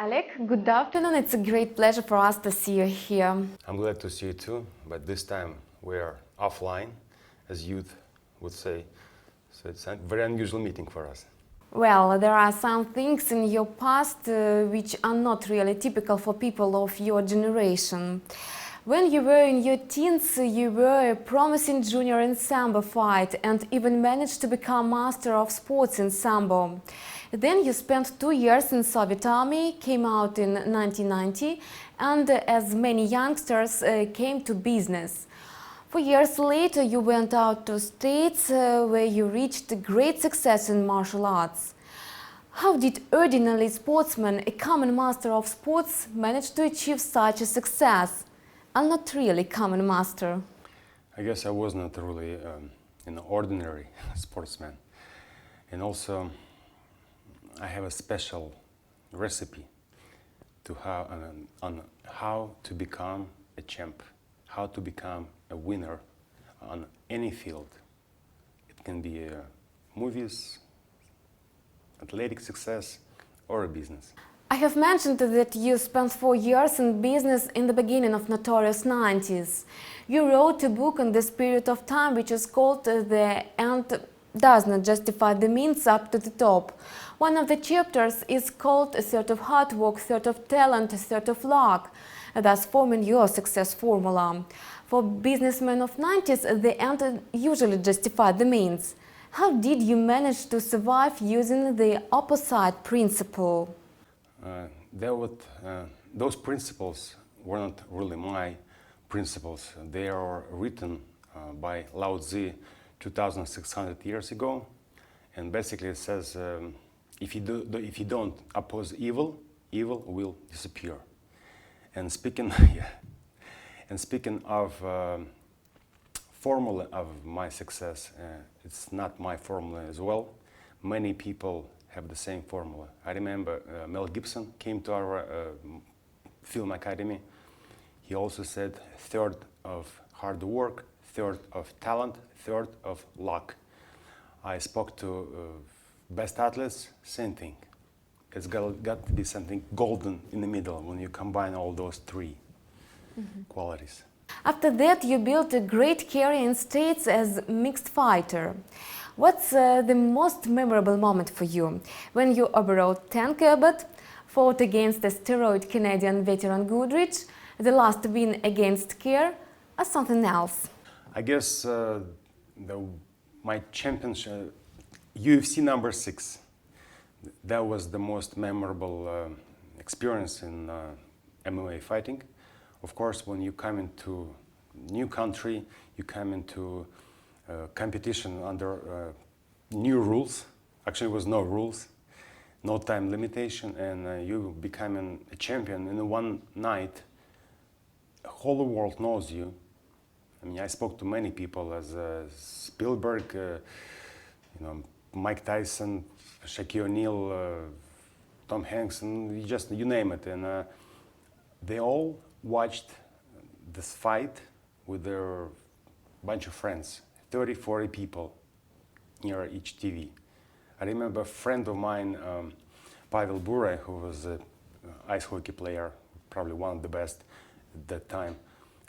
Oleg, good afternoon. It's a great pleasure for us to see you here. I'm glad to see you too, but this time we are offline, as youth would say. So it's a very unusual meeting for us. Well, there are some things in your past which are not really typical for people of your generation. When you were in your teens, you were a promising junior in Sambo fight and even managed to become master of sports in Sambo. Then you spent 2 years in Soviet Army, came out in 1990, and as many youngsters came to business. 4 years later, you went out to States where you reached great success in martial arts. How did ordinary sportsman, a common master of sports, manage to achieve such a success? I'm not really common master. I guess I was not really an ordinary sportsman. And also, I have a special recipe to on how to become a champ, how to become a winner on any field. It can be movies, athletic success, or a business. I have mentioned that you spent 4 years in business in the beginning of notorious 90s. You wrote a book on this period of time which is called The End Does Not Justify the Means Up to the Top. One of the chapters is called A Third of Hard Work, Third of Talent, A Third of Luck, thus forming your success formula. For businessmen of 90s, the end usually justified the means. How did you manage to survive using the opposite principle? Those principles were not really my principles. They are written by Lao Tzu 2,600 years ago, and basically it says, if you don't oppose evil, evil will disappear. And speaking, and speaking of formula of my success, it's not my formula as well. Many people have the same formula. I remember Mel Gibson came to our film academy. He also said third of hard work, third of talent, third of luck. I spoke to best athletes, same thing. It's got to be something golden in the middle when you combine all those three qualities. After that, you built a great career in States as mixed fighter. What's the most memorable moment for you? When you overrode Tank Abbott, fought against the steroid Canadian veteran Goodrich, the last win against Kerr, or something else? I guess my championship, UFC number 6, that was the most memorable experience in MMA fighting. Of course, when you come into new country, you come into competition under new rules. Actually, it was no rules, no time limitation, and you becoming a champion in one night. The whole world knows you. I mean, I spoke to many people as Spielberg, Mike Tyson, Shaquille O'Neal, Tom Hanks, and you name it. And they all watched this fight with their bunch of friends, 30, 40 people near each TV. I remember a friend of mine, Pavel Bure, who was an ice hockey player, probably one of the best at that time,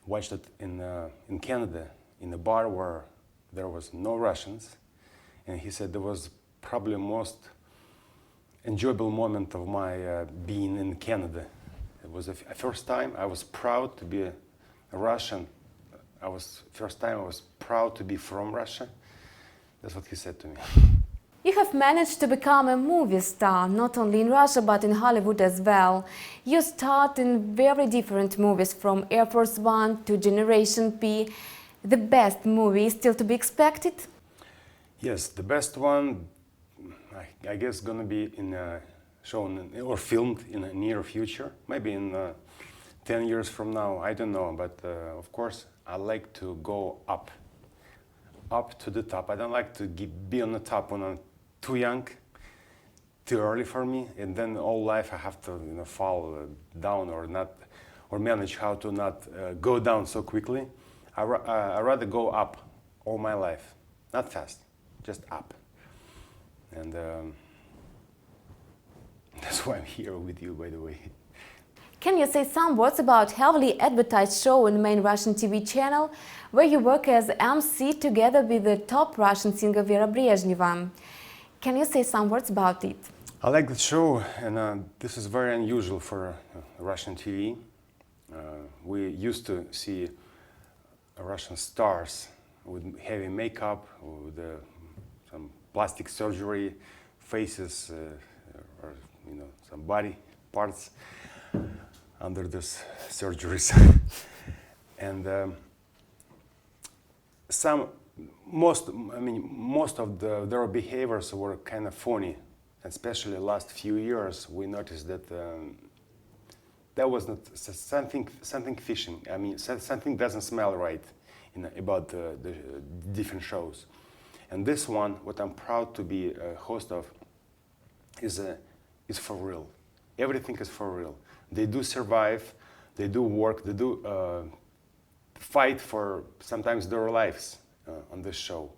watched it in Canada, in a bar where there was no Russians. And he said there was probably the most enjoyable moment of my being in Canada. It was the first time I was proud to be a Russian. First time I was proud to be from Russia. That's what he said to me. You have managed to become a movie star, not only in Russia but in Hollywood as well. You starred in very different movies, from Air Force One to Generation P. The best movie is still to be expected? Yes, the best one, I guess, gonna be shown or filmed in the near future, maybe in 10 years from now, I don't know, but of course I like to go up to the top. I don't like to be on the top when I'm too young, too early for me, and then all life I have to fall down or manage how to not go down so quickly. I rather go up all my life, not fast, just up. And That's why I'm here with you, by the way. Can you say some words about heavily advertised show on the main Russian TV channel, where you work as MC together with the top Russian singer Vera Brezhneva? Can you say some words about it? I like the show, and this is very unusual for Russian TV. We used to see Russian stars with heavy makeup, with some plastic surgery, faces, or some body parts under these surgeries, and most of their behaviors were kind of funny. Especially last few years, we noticed that there was not something fishing. I mean, something doesn't smell right about the different shows. And this one, what I'm proud to be a host of, is for real. Everything is for real. They do survive, they do work, they do fight for sometimes their lives on this show.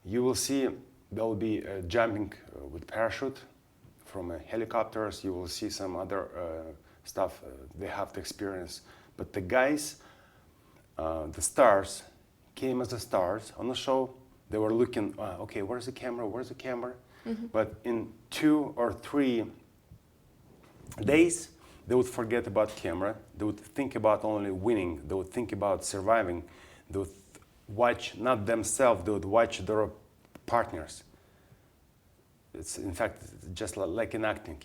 You will see there will be jumping with parachute from helicopters. You will see some other stuff they have to experience. But the guys, the stars, came as the stars on the show. They were looking, okay, where's the camera? Where's the camera? Mm-hmm. But in 2 or 3 days, they would forget about camera. They would think about only winning. They would think about surviving. They would watch not themselves. They would watch their partners. It's in fact just like in acting.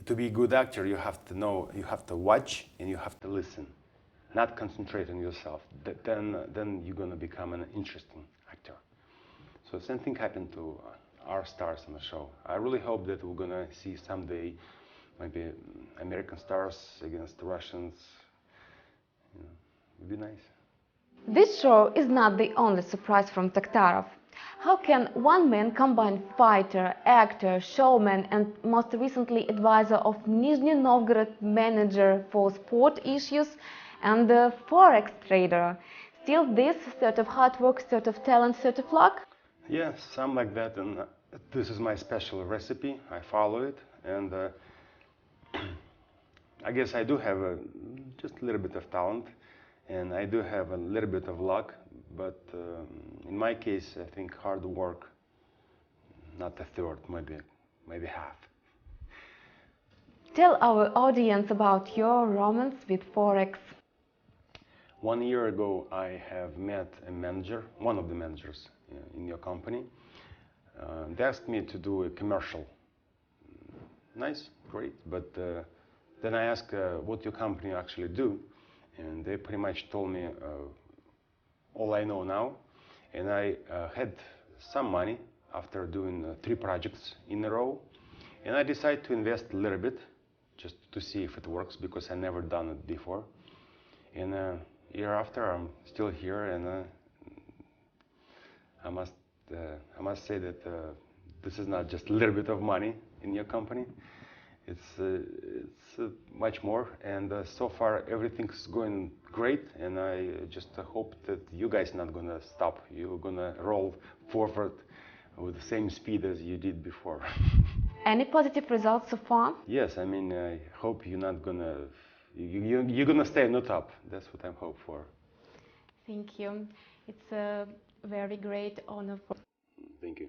To be a good actor, you have to know, you have to watch and you have to listen, not concentrate on yourself. Then you're gonna become an interesting actor. So same thing happened to our stars on the show. I really hope that we're gonna see someday maybe American stars against the Russians. It'd be nice. This show is not the only surprise from Taktarov. How can one man combine fighter, actor, showman, and most recently advisor of Nizhny Novgorod, manager for sport issues, and a forex trader? Still this sort of hard work, sort of talent, sort of luck? Yeah, some like that, and this is my special recipe. I follow it, and I guess I do have just a little bit of talent, and I do have a little bit of luck, but in my case, I think hard work, not a third, maybe half. Tell our audience about your romance with forex. 1 year ago, I have met a manager, one of the managers in your company. They asked me to do a commercial. Nice, great, but then I asked what your company actually do, and they pretty much told me all I know now. And I had some money after doing 3 projects in a row, and I decided to invest a little bit just to see if it works, because I never done it before. And year after, I'm still here, and I must say that this is not just a little bit of money in your company. It's much more, and so far everything's going great, and I just hope that you guys not gonna stop. You're gonna roll forward with the same speed as you did before. Any positive results so far? Yes, I mean, I hope you're not gonna, you're gonna stay on the top. That's what I'm hoping for. Thank you. It's a very great honor. Thank you.